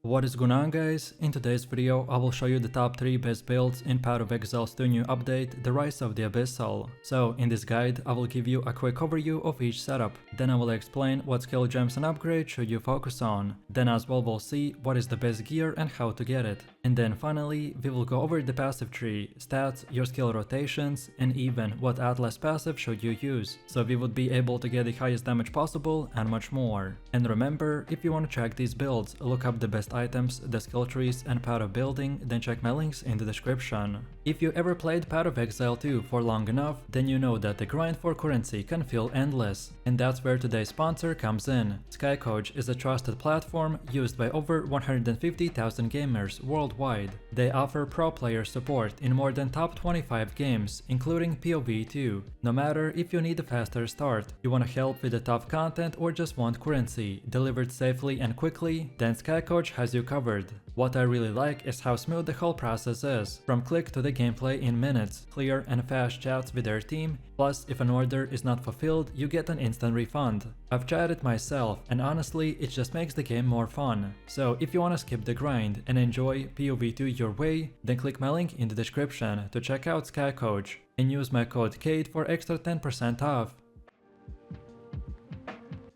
What is going on, guys? In today's video I will show you the top 3 best builds in part of Exile's 2 new update, The Rise of the Abyssal. So in this guide I will give you a quick overview of each setup, then I will explain what skill gems and upgrades should you focus on, then as well we'll see what is the best gear and how to get it, and then finally we will go over the passive tree, stats, your skill rotations, and even what atlas passive should you use, so we would be able to get the highest damage possible and much more. And remember, if you want to track these builds, look up the best items, the skill trees, and path of building, then check my links in the description. If you ever played Path of Exile 2 for long enough, then you know that the grind for currency can feel endless. And that's where today's sponsor comes in. SkyCoach is a trusted platform used by over 150,000 gamers worldwide. They offer pro player support in more than top 25 games, including POE 2. No matter if you need a faster start, you want help with the tough content, or just want currency delivered safely and quickly, then SkyCoach has you covered. What I really like is how smooth the whole process is, from click to the gameplay in minutes, clear and fast chats with their team, plus if an order is not fulfilled you get an instant refund. I've tried it myself and honestly it just makes the game more fun. So if you wanna skip the grind and enjoy POV2 your way, then click my link in the description to check out SkyCoach and use my code KAID for extra 10% off.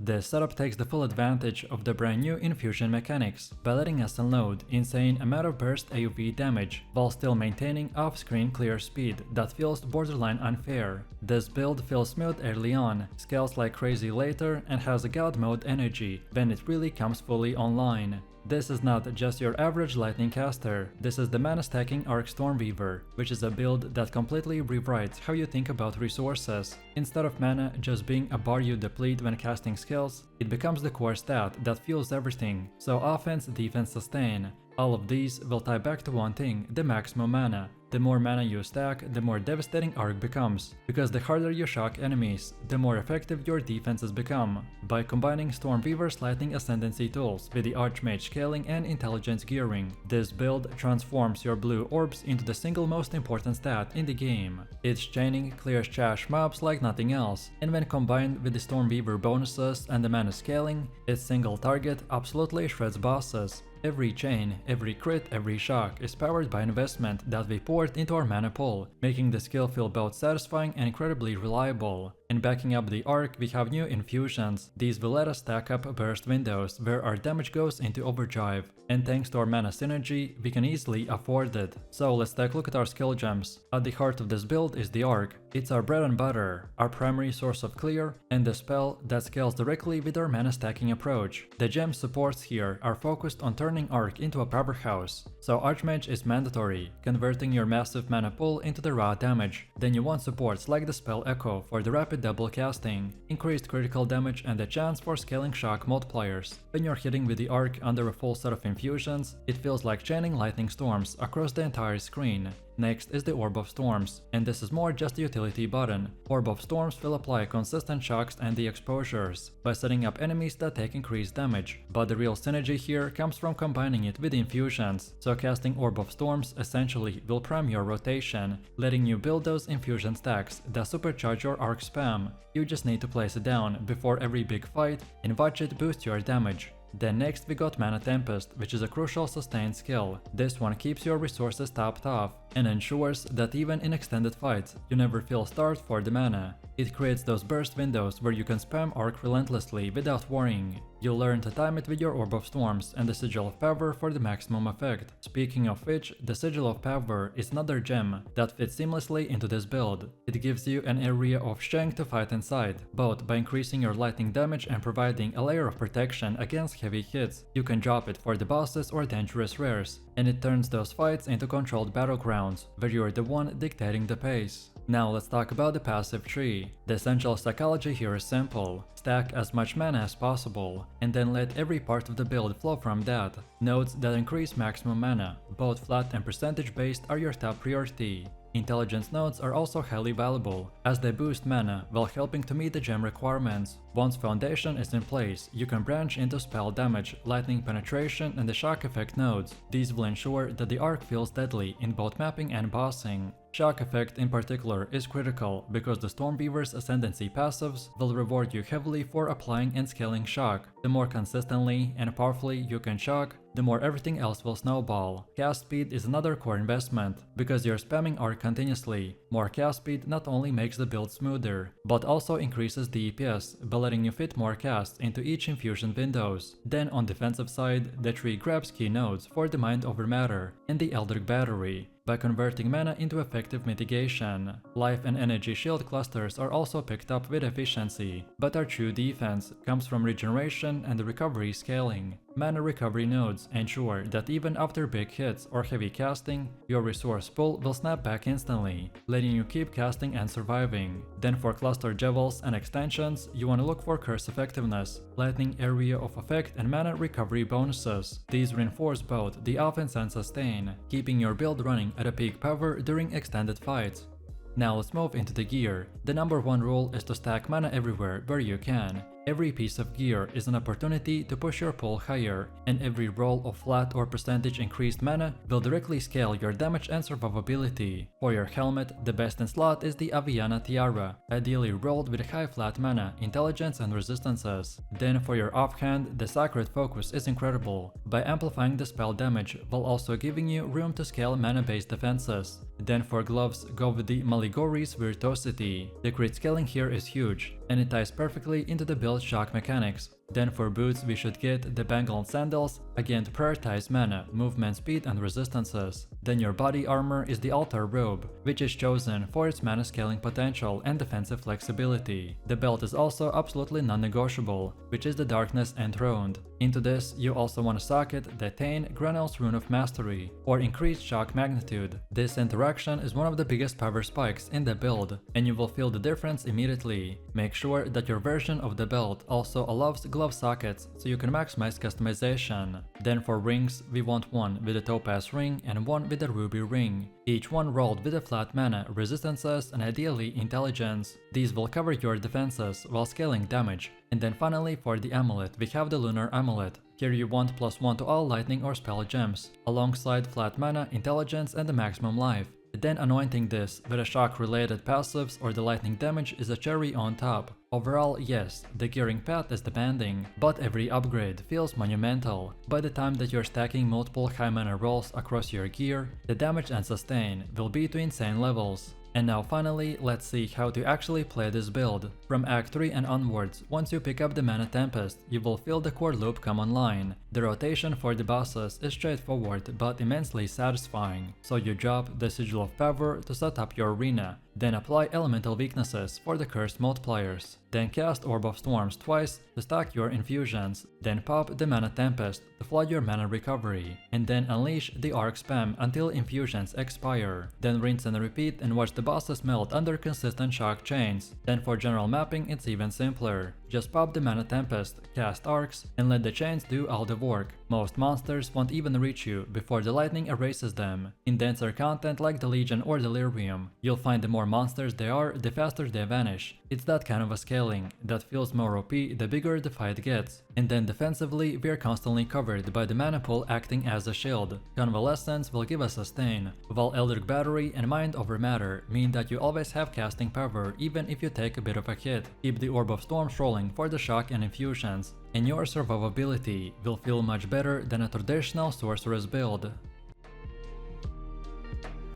This setup takes the full advantage of the brand new infusion mechanics by letting us unload insane amount of burst AoE damage while still maintaining off-screen clear speed that feels borderline unfair. This build feels smooth early on, scales like crazy later, and has a god mode energy when it really comes fully online. This is not just your average lightning caster, this is the mana stacking arc stormweaver, which is a build that completely rewrites how you think about resources. Instead of mana just being a bar you deplete when casting skills, it becomes the core stat that fuels everything, so offense, defense, sustain. All of these will tie back to one thing, the maximum mana. The more mana you stack, the more devastating arc becomes, because the harder you shock enemies, the more effective your defenses become. By combining Stormweaver's lightning ascendancy tools with the Archmage scaling and intelligence gearing, this build transforms your blue orbs into the single most important stat in the game. Its chaining clears trash mobs like nothing else, and when combined with the Stormweaver bonuses and the mana scaling, its single target absolutely shreds bosses. Every chain, every crit, every shock is powered by investment that we poured into our mana pool, making the skill feel both satisfying and incredibly reliable. And backing up the arc, we have new infusions. These will let us stack up burst windows where our damage goes into overdrive, and thanks to our mana synergy, we can easily afford it. So let's take a look at our skill gems. At the heart of this build is the arc. It's our bread and butter, our primary source of clear, and the spell that scales directly with our mana stacking approach. The gem supports here are focused on turning arc into a powerhouse. So Archmage is mandatory, converting your massive mana pool into the raw damage. Then you want supports like the spell Echo for the rapid double casting, increased critical damage, and the chance for scaling shock multipliers. When you're hitting with the arc under a full set of infusions, it feels like chaining lightning storms across the entire screen. Next is the Orb of Storms, and this is more just a utility button. Orb of Storms will apply consistent shocks and the exposures by setting up enemies that take increased damage, but the real synergy here comes from combining it with infusions, so casting Orb of Storms essentially will prime your rotation, letting you build those infusion stacks that supercharge your arc spam. You just need to place it down before every big fight and watch it boost your damage. Then next we got Mana Tempest, which is a crucial sustain skill. This one keeps your resources topped off and ensures that even in extended fights, you never feel starved for the mana. It creates those burst windows where you can spam arc relentlessly without worrying. You'll learn to time it with your Orb of Storms and the Sigil of Power for the maximum effect. Speaking of which, the Sigil of Power is another gem that fits seamlessly into this build. It gives you an area of strength to fight inside, both by increasing your lightning damage and providing a layer of protection against heavy hits. You can drop it for the bosses or dangerous rares, and it turns those fights into controlled battlegrounds, where you're the one dictating the pace. Now let's talk about the passive tree. The essential psychology here is simple. Stack as much mana as possible, and then let every part of the build flow from that. Nodes that increase maximum mana, both flat and percentage based, are your top priority. Intelligence nodes are also highly valuable, as they boost mana while helping to meet the gem requirements. Once foundation is in place, you can branch into spell damage, lightning penetration, and the shock effect nodes. These will ensure that the arc feels deadly in both mapping and bossing. Shock effect in particular is critical because the Stormweaver's ascendancy passives will reward you heavily for applying and scaling shock. The more consistently and powerfully you can shock, the more everything else will snowball. Cast speed is another core investment, because you're spamming arc continuously. More cast speed not only makes the build smoother, but also increases the EPS by letting you fit more casts into each infusion windows. Then on defensive side, the tree grabs key nodes for the Mind over Matter and the Eldritch Battery, by converting mana into effective mitigation. Life and energy shield clusters are also picked up with efficiency, but our true defense comes from regeneration and recovery scaling. Mana recovery nodes ensure that even after big hits or heavy casting, your resource pool will snap back instantly, letting you keep casting and surviving. Then for cluster jewels and extensions, you want to look for curse effectiveness, lightning area of effect and mana recovery bonuses. These reinforce both the offense and sustain, keeping your build running at a peak power during extended fights. Now let's move into the gear. The number one rule is to stack mana everywhere where you can. Every piece of gear is an opportunity to push your pool higher, and every roll of flat or percentage increased mana will directly scale your damage and survivability. For your helmet, the best in slot is the Aviana Tiara, ideally rolled with high flat mana, intelligence and resistances. Then for your offhand, the Sacred Focus is incredible, by amplifying the spell damage while also giving you room to scale mana-based defenses. Then for gloves, go with the Maligori's Virtuosity. The crit scaling here is huge, and it ties perfectly into the build shock mechanics. Then for boots we should get the Bengal Sandals, again to prioritize mana, movement speed and resistances. Then your body armor is the Altar Robe, which is chosen for its mana scaling potential and defensive flexibility. The belt is also absolutely non-negotiable, which is the Darkness Enthroned. Into this you also want to socket the Tain Granel's Rune of Mastery, or increased shock magnitude. This interaction is one of the biggest power spikes in the build, and you will feel the difference immediately. Make sure that your version of the belt also allows glove sockets so you can maximize customization. Then for rings, we want one with a topaz ring and one with a ruby ring, each one rolled with a flat mana, resistances and ideally intelligence. These will cover your defenses while scaling damage. And then finally for the amulet, we have the Lunar Amulet. Here you want +1 to all lightning or spell gems, alongside flat mana, intelligence and the maximum life. Then anointing this with a shock related passives or the lightning damage is a cherry on top. Overall, yes, the gearing path is demanding, but every upgrade feels monumental. By the time that you're stacking multiple high mana rolls across your gear, the damage and sustain will be to insane levels. And now finally, let's see how to actually play this build. From Act 3 and onwards, once you pick up the Mana Tempest, you will feel the core loop come online. The rotation for the bosses is straightforward but immensely satisfying. So you drop the Sigil of Power to set up your arena, then apply elemental weaknesses for the cursed multipliers, then cast Orb of Storms twice to stack your infusions, then pop the Mana Tempest to flood your mana recovery, and then unleash the arc spam until infusions expire, then rinse and repeat and watch the bosses melt under consistent shock chains. Then for general mapping it's even simpler. Just pop the Mana Tempest, cast arcs, and let the chains do all the work. Most monsters won't even reach you before the lightning erases them. In denser content like the Legion or Delirium, you'll find the more monsters they are, the faster they vanish. It's that kind of a scaling that feels more OP the bigger the fight gets. And then defensively, we are constantly covered by the mana pool acting as a shield. Convalescence will give us sustain, while Eldritch Battery and Mind over Matter mean that you always have casting power even if you take a bit of a hit. Keep the Orb of Storms rolling for the shock and infusions, and your survivability will feel much better than a traditional sorceress build.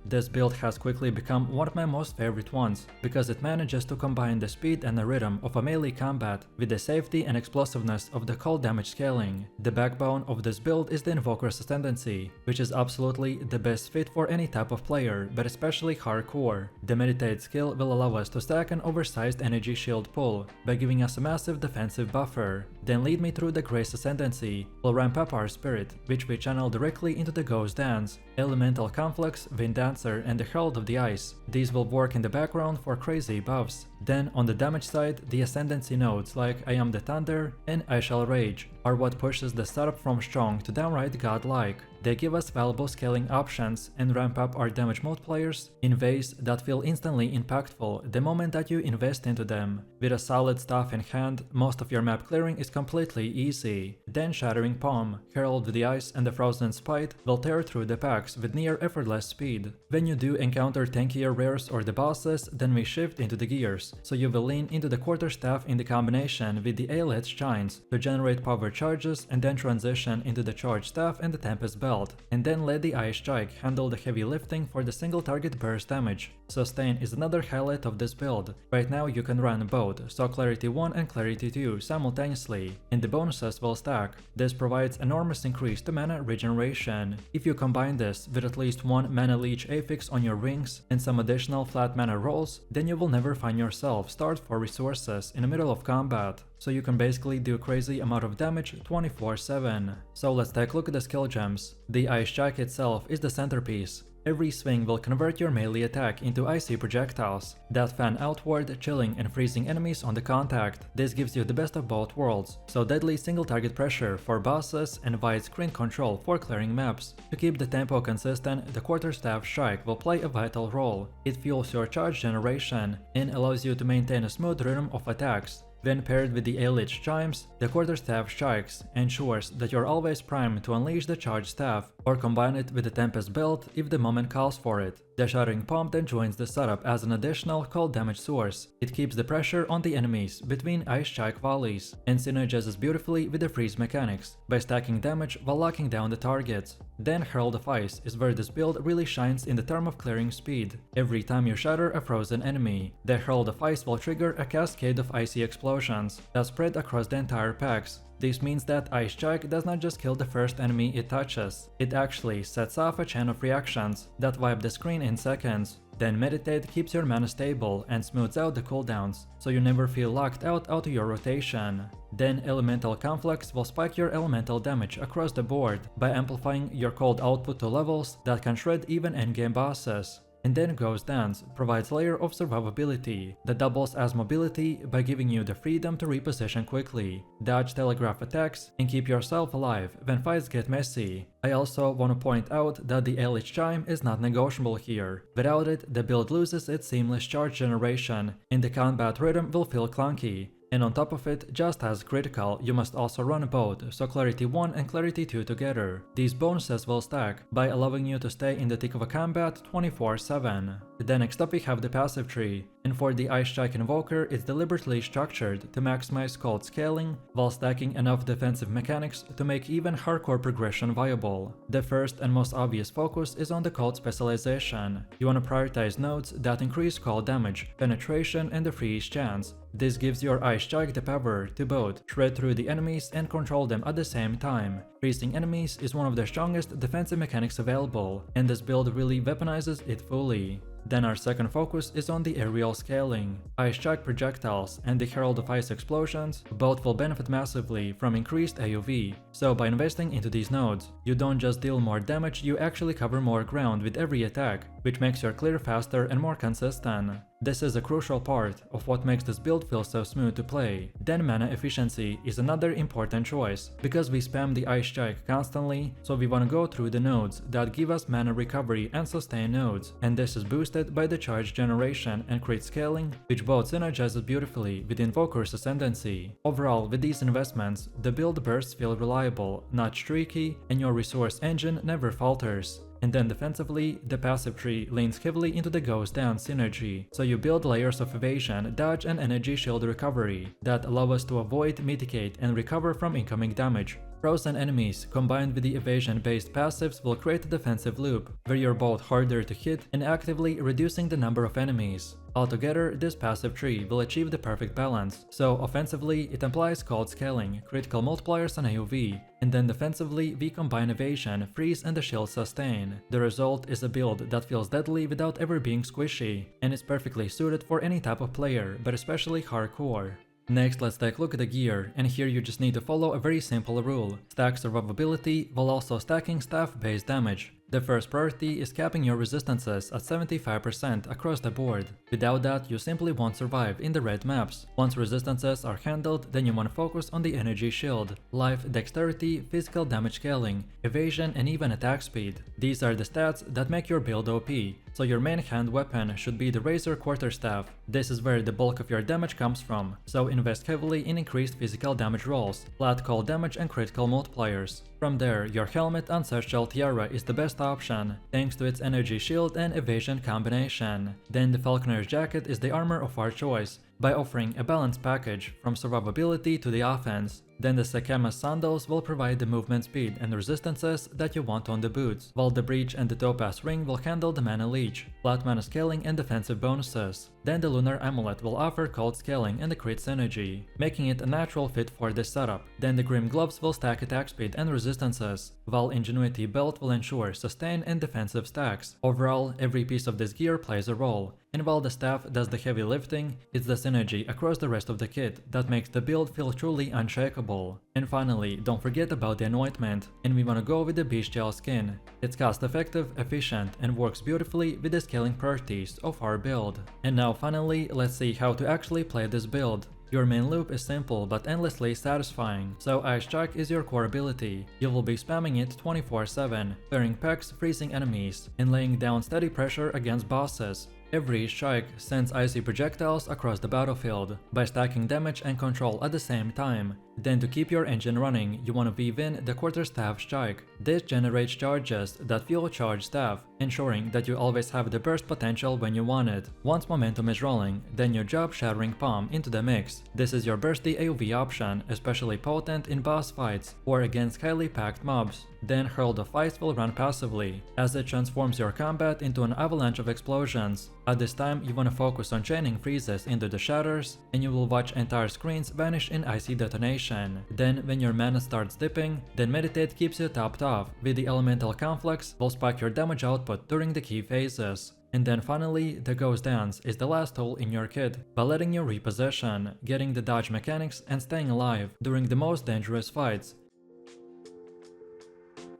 This build has quickly become one of my most favorite ones, because it manages to combine the speed and the rhythm of a melee combat with the safety and explosiveness of the cold damage scaling. The backbone of this build is the Invoker's Ascendancy, which is absolutely the best fit for any type of player, but especially hardcore. The Meditate skill will allow us to stack an oversized energy shield pull by giving us a massive defensive buffer. Then Lead Me Through the Grace Ascendancy will ramp up our spirit, which we channel directly into the Ghost Dance, Elemental Conflicts, Wind Dancer, and the Herald of the Ice. These will work in the background for crazy buffs. Then on the damage side, the Ascendancy nodes like I Am the Thunder and I Shall Rage are what pushes the setup from strong to downright godlike. They give us valuable scaling options and ramp up our damage multipliers in ways that feel instantly impactful the moment that you invest into them. With a solid staff in hand, most of your map clearing is completely easy. Then Shattering Palm, Herald of the Ice and the Frozen Spite will tear through the packs with near effortless speed. When you do encounter tankier rares or the bosses, then we shift into the gears, so you will lean into the Quarterstaff in the combination with the Aeolith Shines to generate power charges and then transition into the charge staff and the Tempest belt, and then let the Ice Strike handle the heavy lifting for the single target burst damage. Sustain is another highlight of this build. Right now you can run both, so Clarity 1 and Clarity 2 simultaneously, and the bonuses will stack. This provides enormous increase to mana regeneration. If you combine this with at least one mana leech affix on your rings and some additional flat mana rolls, then you will never find yourself starved for resources in the middle of combat. So you can basically do crazy amount of damage 24/7. So let's take a look at the skill gems. The Ice Strike itself is the centerpiece. Every swing will convert your melee attack into icy projectiles that fan outward, chilling and freezing enemies on the contact. This gives you the best of both worlds, so deadly single target pressure for bosses and wide screen control for clearing maps. To keep the tempo consistent, the quarterstaff strike will play a vital role. It fuels your charge generation and allows you to maintain a smooth rhythm of attacks. When paired with the Eldritch Chimes, the Quarterstaff Strikes ensures that you're always primed to unleash the Charge Staff, or combine it with the Tempest Belt if the moment calls for it. The Shattering Palm then joins the setup as an additional cold damage source. It keeps the pressure on the enemies between Ice Strike volleys, and synergizes beautifully with the freeze mechanics, by stacking damage while locking down the targets. Then Herald of Ice is where this build really shines in the term of clearing speed. Every time you shatter a frozen enemy, the Herald of Ice will trigger a cascade of icy explosions that spread across the entire packs. This means that Ice Strike does not just kill the first enemy it touches, it actually sets off a chain of reactions that wipe the screen in seconds. Then Meditate keeps your mana stable and smooths out the cooldowns, so you never feel locked out of your rotation. Then Elemental Conflux will spike your elemental damage across the board by amplifying your cold output to levels that can shred even endgame bosses. And then Ghost Dance provides a layer of survivability that doubles as mobility by giving you the freedom to reposition quickly, dodge telegraph attacks, and keep yourself alive when fights get messy. I also want to point out that the Eldritch Chime is not negotiable here. Without it, the build loses its seamless charge generation, and the combat rhythm will feel clunky. And on top of it, just as critical, you must also run both, so Clarity 1 and Clarity 2 together. These bonuses will stack by allowing you to stay in the thick of a combat 24/7. Then next up we have the passive tree, and for the Ice Strike Invoker it's deliberately structured to maximize cold scaling while stacking enough defensive mechanics to make even hardcore progression viable. The first and most obvious focus is on the cold specialization. You want to prioritize nodes that increase cold damage, penetration and the freeze chance. This gives your Ice Strike the power to both shred through the enemies and control them at the same time. Freezing enemies is one of the strongest defensive mechanics available, and this build really weaponizes it fully. Then our second focus is on the aerial scaling. Ice Strike projectiles and the Herald of Ice explosions both will benefit massively from increased AoV, so by investing into these nodes, you don't just deal more damage, you actually cover more ground with every attack, which makes your clear faster and more consistent. This is a crucial part of what makes this build feel so smooth to play. Then mana efficiency is another important choice, because we spam the Ice Strike constantly, so we want to go through the nodes that give us mana recovery and sustain nodes, and this is boosted by the charge generation and crit scaling, which both synergizes beautifully with Invoker's Ascendancy. Overall, with these investments, the build bursts feel reliable, not streaky, and your resource engine never falters. And then defensively, the passive tree leans heavily into the Ghost Dance synergy, so you build layers of evasion, dodge and energy shield recovery that allow us to avoid, mitigate and recover from incoming damage. Frozen enemies combined with the evasion-based passives will create a defensive loop, where you're both harder to hit and actively reducing the number of enemies. Altogether, this passive tree will achieve the perfect balance, so offensively it implies cold scaling, critical multipliers on AoV, and then defensively we combine evasion, freeze and the shield sustain. The result is a build that feels deadly without ever being squishy, and is perfectly suited for any type of player, but especially hardcore. Next, let's take a look at the gear, and here you just need to follow a very simple rule. Stack survivability while also stacking staff-based damage. The first priority is capping your resistances at 75% across the board. Without that, you simply won't survive in the red maps. Once resistances are handled, then you want to focus on the energy shield, life, dexterity, physical damage scaling, evasion and even attack speed. These are the stats that make your build OP, so your main hand weapon should be the Razor Quarterstaff. This is where the bulk of your damage comes from, so invest heavily in increased physical damage rolls, flat cold damage and critical multipliers. From there, your Helmet Ancestral Tiara is the best option, thanks to its energy shield and evasion combination. Then the Falconer's Jacket is the armor of our choice, by offering a balanced package from survivability to the offense. Then the Sakema sandals will provide the movement speed and resistances that you want on the boots, while the breach and the topaz ring will handle the mana leech, flat mana scaling and defensive bonuses. Then the lunar amulet will offer cold scaling and the crit synergy, making it a natural fit for this setup. Then the grim gloves will stack attack speed and resistances, while ingenuity belt will ensure sustain and defensive stacks. Overall, every piece of this gear plays a role, and while the staff does the heavy lifting, it's the synergy across the rest of the kit that makes the build feel truly unshakable. And finally, don't forget about the anointment, and we wanna go with the bestial skin. It's cost effective, efficient, and works beautifully with the scaling properties of our build. And now finally, let's see how to actually play this build. Your main loop is simple but endlessly satisfying, so Ice Strike is your core ability. You will be spamming it 24/7, pairing packs, freezing enemies, and laying down steady pressure against bosses. Every strike sends icy projectiles across the battlefield by stacking damage and control at the same time. Then to keep your engine running, you want to weave in the quarterstaff strike. This generates charges that fuel charge staff, ensuring that you always have the burst potential when you want it. Once momentum is rolling, then you drop Shattering Palm into the mix. This is your bursty AoV option, especially potent in boss fights or against highly packed mobs. Then Herald of Ice will run passively, as it transforms your combat into an avalanche of explosions. At this time, you want to focus on chaining freezes into the shatters, and you will watch entire screens vanish in icy detonation. Then, when your mana starts dipping, then Meditate keeps you topped off, with the Elemental Conflicts will spike your damage output during the key phases. And then finally, the Ghost Dance is the last tool in your kit, by letting you reposition, getting the dodge mechanics and staying alive during the most dangerous fights.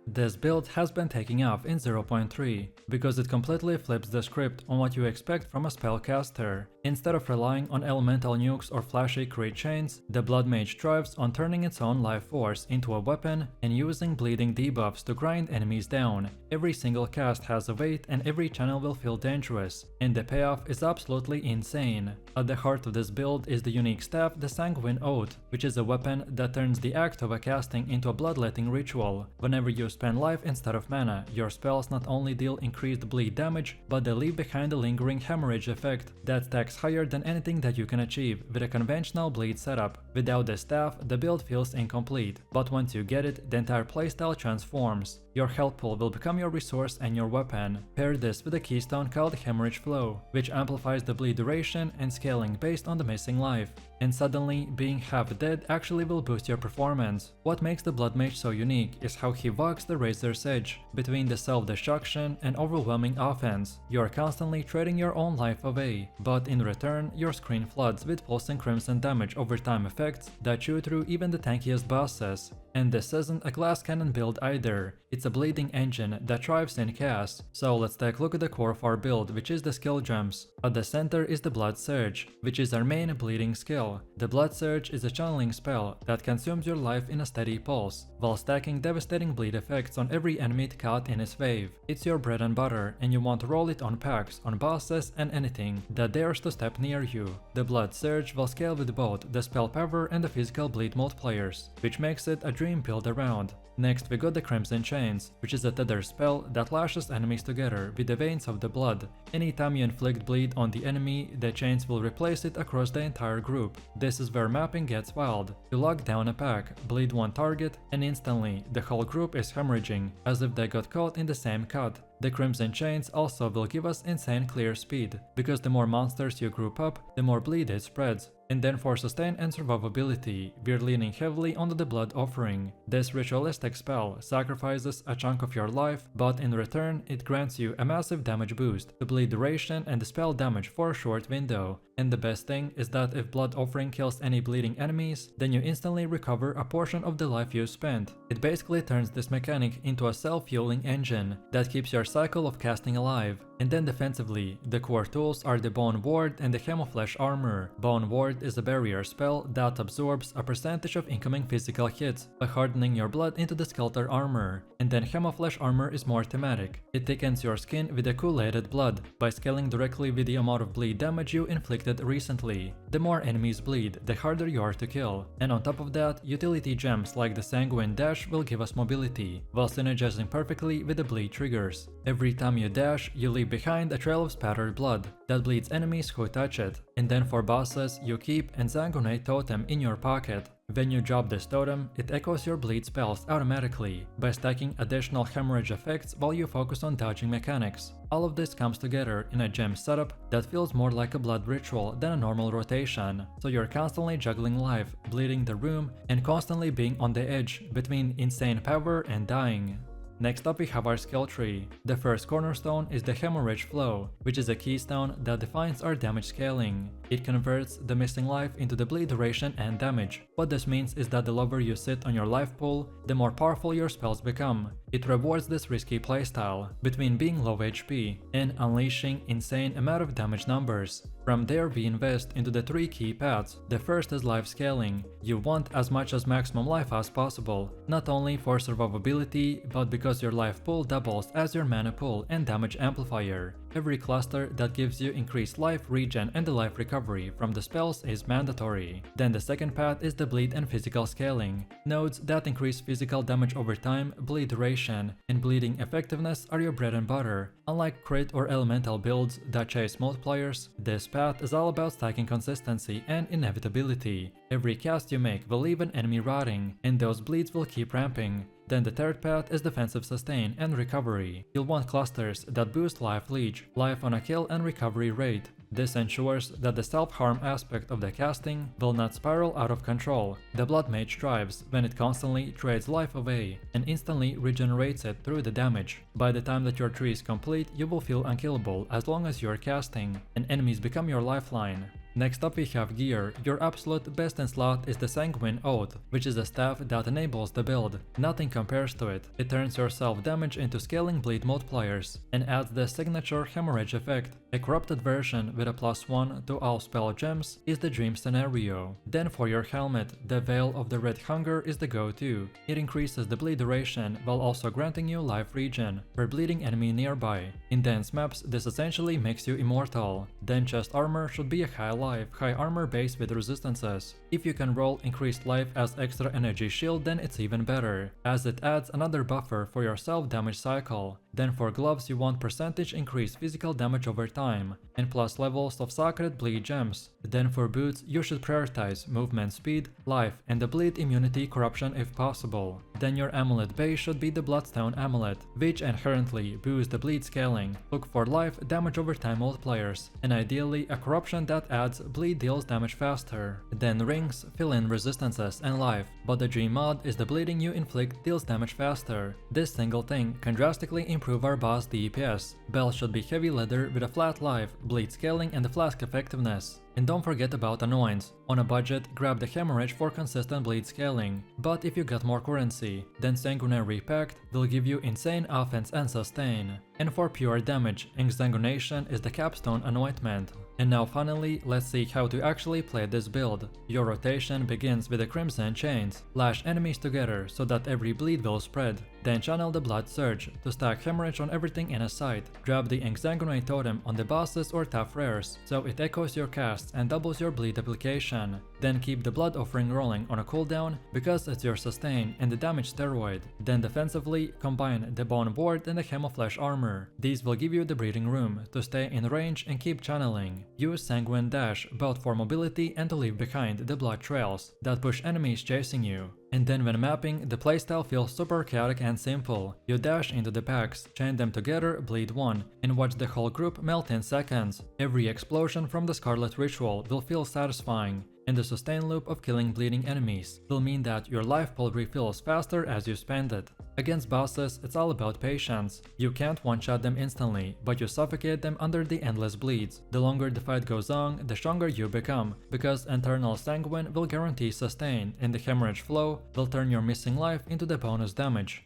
This build has been taking off in 0.3, because it completely flips the script on what you expect from a spellcaster. Instead of relying on elemental nukes or flashy crit chains, the Blood Mage thrives on turning its own life force into a weapon and using bleeding debuffs to grind enemies down. Every single cast has a weight and every channel will feel dangerous, and the payoff is absolutely insane. At the heart of this build is the unique staff, the Sanguine Oath, which is a weapon that turns the act of a casting into a bloodletting ritual. Whenever you spend life instead of mana, your spells not only deal increased bleed damage, but they leave behind a lingering hemorrhage effect that stacks higher than anything that you can achieve with a conventional bleed setup. Without this staff, the build feels incomplete, but once you get it, the entire playstyle transforms. Your health pool will become your resource and your weapon. Pair this with a keystone called Hemorrhage Flow, which amplifies the bleed duration and scaling based on the missing life. And suddenly, being half dead actually will boost your performance. What makes the Blood Mage so unique is how he walks the razor's edge between the self-destruction and overwhelming offense. You are constantly trading your own life away, but in return, your screen floods with pulsing crimson damage over time effects that chew through even the tankiest bosses. And this isn't a glass cannon build either, it's a bleeding engine that thrives in chaos. So let's take a look at the core of our build, which is the skill gems. At the center is the Blood Surge, which is our main bleeding skill. The Blood Surge is a channeling spell that consumes your life in a steady pulse, while stacking devastating bleed effects on every enemy caught in its wave. It's your bread and butter, and you want to roll it on packs, on bosses, and anything that dares to step near you. The Blood Surge will scale with both the spell power and the physical bleed multipliers, which makes it a dream build around. Next we got the Crimson Chains, which is a tether spell that lashes enemies together with the veins of the blood. Anytime you inflict bleed on the enemy, the chains will replace it across the entire group. This is where mapping gets wild. You lock down a pack, bleed one target, and instantly the whole group is hemorrhaging, as if they got caught in the same cut. The Crimson Chains also will give us insane clear speed, because the more monsters you group up, the more bleed it spreads. And then for sustain and survivability, we're leaning heavily onto the Blood Offering. This ritualistic spell sacrifices a chunk of your life, but in return it grants you a massive damage boost, the bleed duration and the spell damage for a short window. And the best thing is that if Blood Offering kills any bleeding enemies, then you instantly recover a portion of the life you spent. It basically turns this mechanic into a self-fueling engine that keeps your cycle of casting alive. And then defensively, the core tools are the Bone Ward and the Hemoflesh Armor. Bone Ward is a barrier spell that absorbs a percentage of incoming physical hits by hardening your blood into the Skeletor Armor. And then Hemoflesh Armor is more thematic. It thickens your skin with a coolated blood by scaling directly with the amount of bleed damage you inflicted recently. The more enemies bleed, the harder you are to kill. And on top of that, utility gems like the Sanguine Dash will give us mobility, while synergizing perfectly with the bleed triggers. Every time you dash, you leave behind a trail of spattered blood that bleeds enemies who touch it. And then for bosses, you keep and Sanguinate Totem in your pocket, When you drop this totem, it echoes your bleed spells automatically by stacking additional hemorrhage effects while you focus on dodging mechanics. All of this comes together in a gem setup that feels more like a blood ritual than a normal rotation, so you're constantly juggling life, bleeding the room, and constantly being on the edge between insane power and dying. Next up we have our skill tree. The first cornerstone is the hemorrhage flow, which is a keystone that defines our damage scaling. It converts the missing life into the bleed duration and damage. What this means is that the lower you sit on your life pool, the more powerful your spells become. It rewards this risky playstyle between being low HP and unleashing insane amount of damage numbers. From there we invest into the 3 key paths. The first is life scaling. You want as much as maximum life as possible, not only for survivability, but because your life pool doubles as your mana pool and damage amplifier. Every cluster that gives you increased life regen and the life recovery from the spells is mandatory. Then the second path is the bleed and physical scaling. Nodes that increase physical damage over time, bleed duration, and bleeding effectiveness are your bread and butter. Unlike crit or elemental builds that chase multipliers, this path is all about stacking consistency and inevitability. Every cast you make will leave an enemy rotting, and those bleeds will keep ramping. Then the third path is defensive sustain and recovery. You'll want clusters that boost life leech, life on a kill and recovery rate. This ensures that the self-harm aspect of the casting will not spiral out of control. The blood mage thrives when it constantly trades life away and instantly regenerates it through the damage. By the time that your tree is complete, you will feel unkillable as long as you're casting, and enemies become your lifeline. Next up we have gear. Your absolute best in slot is the Sanguine Oath, which is a staff that enables the build. Nothing compares to it. It turns your self-damage into scaling bleed multipliers and adds the signature hemorrhage effect. A corrupted version with a +1 to all spell gems is the dream scenario. Then for your helmet, the Veil of the Red Hunger is the go-to. It increases the bleed duration while also granting you life regen per bleeding enemy nearby. In dense maps, this essentially makes you immortal. Then chest armor should be a high armor base with resistances. If you can roll increased life as extra energy shield, then it's even better, as it adds another buffer for your self-damage cycle. Then for gloves you want percentage increased physical damage over time, and plus levels of sacred bleed gems. Then for boots you should prioritize movement speed, life, and the bleed immunity corruption if possible. Then your amulet base should be the Bloodstone amulet, which inherently boosts the bleed scaling. Look for life, damage over time multipliers, and ideally a corruption that adds bleed deals damage faster. Then rings fill in resistances and life, but the dream mod is the bleeding you inflict deals damage faster. This single thing can drastically improve our boss DPS. Belts should be heavy leather with a flat life, bleed scaling, and the flask effectiveness. And don't forget about annoyance. On a budget, grab the hemorrhage for consistent bleed scaling. But if you got more currency, then Sanguinary Pact will give you insane offense and sustain. And for pure damage, Exsanguination is the capstone anointment. And now finally, let's see how to actually play this build. Your rotation begins with the Crimson Chains. Lash enemies together so that every bleed will spread. Then channel the Blood Surge to stack hemorrhage on everything in a sight. Grab the Exsanguinate totem on the bosses or tough rares, so it echoes your casts and doubles your bleed application. Then keep the Blood Offering rolling on a cooldown because it's your sustain and the damage steroid. Then defensively, combine the Bone Ward and the Hemoflesh armor. These will give you the breathing room to stay in range and keep channeling. Use Sanguine Dash both for mobility and to leave behind the blood trails that push enemies chasing you. And then when mapping, the playstyle feels super chaotic and simple. You dash into the packs, chain them together, bleed one, and watch the whole group melt in seconds. Every explosion from the Scarlet Ritual will feel satisfying, and the sustain loop of killing bleeding enemies will mean that your life pool refills faster as you spend it. Against bosses, it's all about patience. You can't one-shot them instantly, but you suffocate them under the endless bleeds. The longer the fight goes on, the stronger you become, because Eternal Sanguine will guarantee sustain, and the hemorrhage flow will turn your missing life into the bonus damage.